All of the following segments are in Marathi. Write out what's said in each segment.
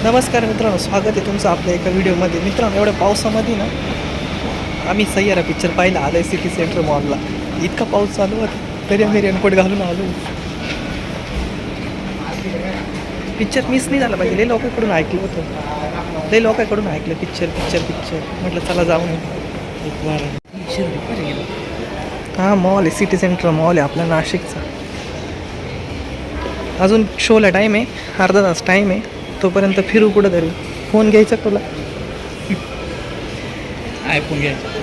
नमस्कार मित्रांनो, स्वागत आहे तुमचं आपल्या एका व्हिडिओमध्ये. मित्रांनो, एवढ्या पावसामध्ये ना आम्ही सय्यारा पिक्चर पाहिला आलो आहे सिटी सेंटर मॉलला. इतका पाऊस चालू होता तरी आम्ही रेनकोट घालून आलो. पिक्चर मिस नाही झाला पाहिजे. लई लोकांकडून ऐकलं होतं, लई लोकांकडून ऐकलं पिक्चर पिक्चर पिक्चर. म्हटलं चला जाऊन एक वार. हां, मॉल आहे, सिटी सेंटर मॉल आहे आपला नाशिकचा. अजून शोला टाईम आहे, अर्धा तास टाईम आहे. तोपर्यंत फिरू कुठं तरी. फोन घ्यायचा तुला? आयफोन घ्यायचा.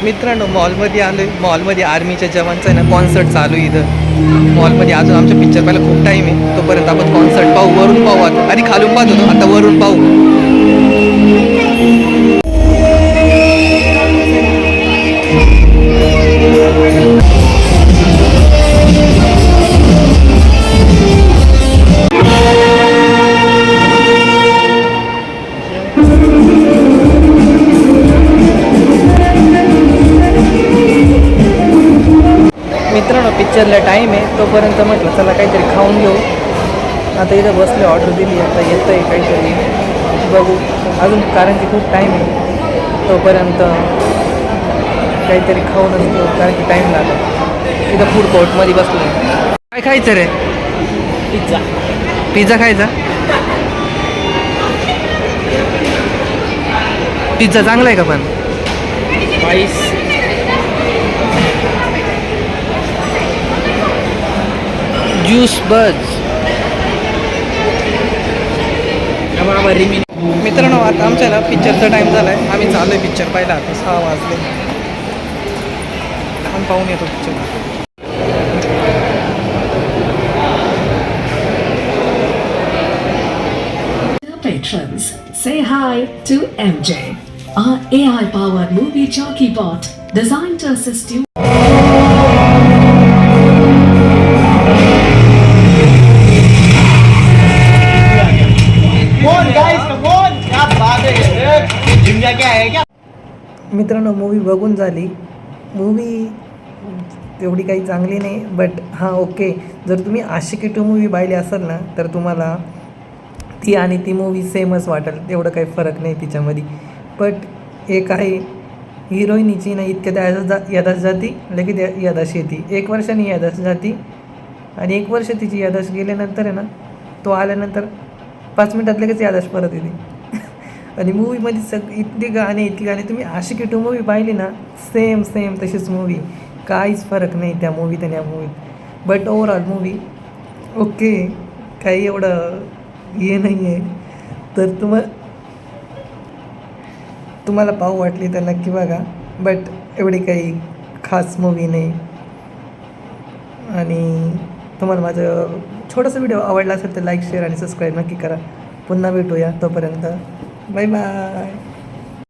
मित्रांनो, मॉलमध्ये आलो आहे. मॉलमध्ये आर्मीच्या जवानचा आहे ना कॉन्सर्ट चालू आहे इथं मॉलमध्ये. अजून आमच्या पिक्चर पाहायला खूप टाईम आहे. तोपर्यंत आपण कॉन्सर्ट पाहू, वरून पाहू. आता आधी खालून पाहत होतो, आता वरून पाहू. मित्रांनो, पिक्चरला टाईम आहे. तोपर्यंत म्हटलं चला काहीतरी खाऊन घेऊ. आता इथं बसले, ऑर्डर दिली. आता येतं आहे काहीतरी, बघू अजून, कारण की खूप टाईम आहे. तोपर्यंत काहीतरी खाऊनच घेऊ, कारण की टाईम लागला. इथं फूड कोर्टमध्ये बसलो. काय खायचं रे? पिझ्झा. पिझ्झा खायचा? पिझ्झा चांगला आहे का पण? प्राईस ज्यूस बज. मित्रांनो, आता आमच्या ना पिक्चरचा टाईम झाला आहे. आम्ही चालू आहे पिक्चर पाहिला. आता 6 वाजले. आपण पाहून येतो picture. Patrons, say hi to MJ, our AI-powered movie jockey bot designed to assist you. मित्रांनो, मूवी बघून झाली. मूवी तेवढी काही चांगली नाही, बट हां ओके. जर तुम्ही आशिकी 2 मूवी पाहिली असाल ना, तर तुम्हाला ती आणि ती मूवी सेमच वाटेल. एवढं काही फरक नाही तिच्यामध्ये. बट एक आहे, हिरोईनीची ना इतक्या यादाश जाती, लगेच यादाश येते. 1 वर्षाने यादाश जाती आणि 1 वर्ष तिची यादाश गेल्यानंतर आहे ना, तो आल्यानंतर 5 मिनटात लगेच यादाश परत येते. आणि मूवीमध्ये इतकी गाणी तुम्ही आशिकी 2 मूवी पाहिली ना, सेम तशीच मूवी. काहीच फरक नाही त्या मूवीत आणि या मूवीत. बट ओव्हरऑल मूवी ओके, काही एवढं हे नाही आहे. तर तुम्हाला पाहू वाटली तर नक्की बघा. बट एवढी काही खास मूवी नाही. आणि तुम्हाला माझं छोटासा व्हिडिओ आवडला असेल तर लाईक, शेअर आणि सबस्क्राईब नक्की करा. पुन्हा भेटूया. तोपर्यंत बाय बाय.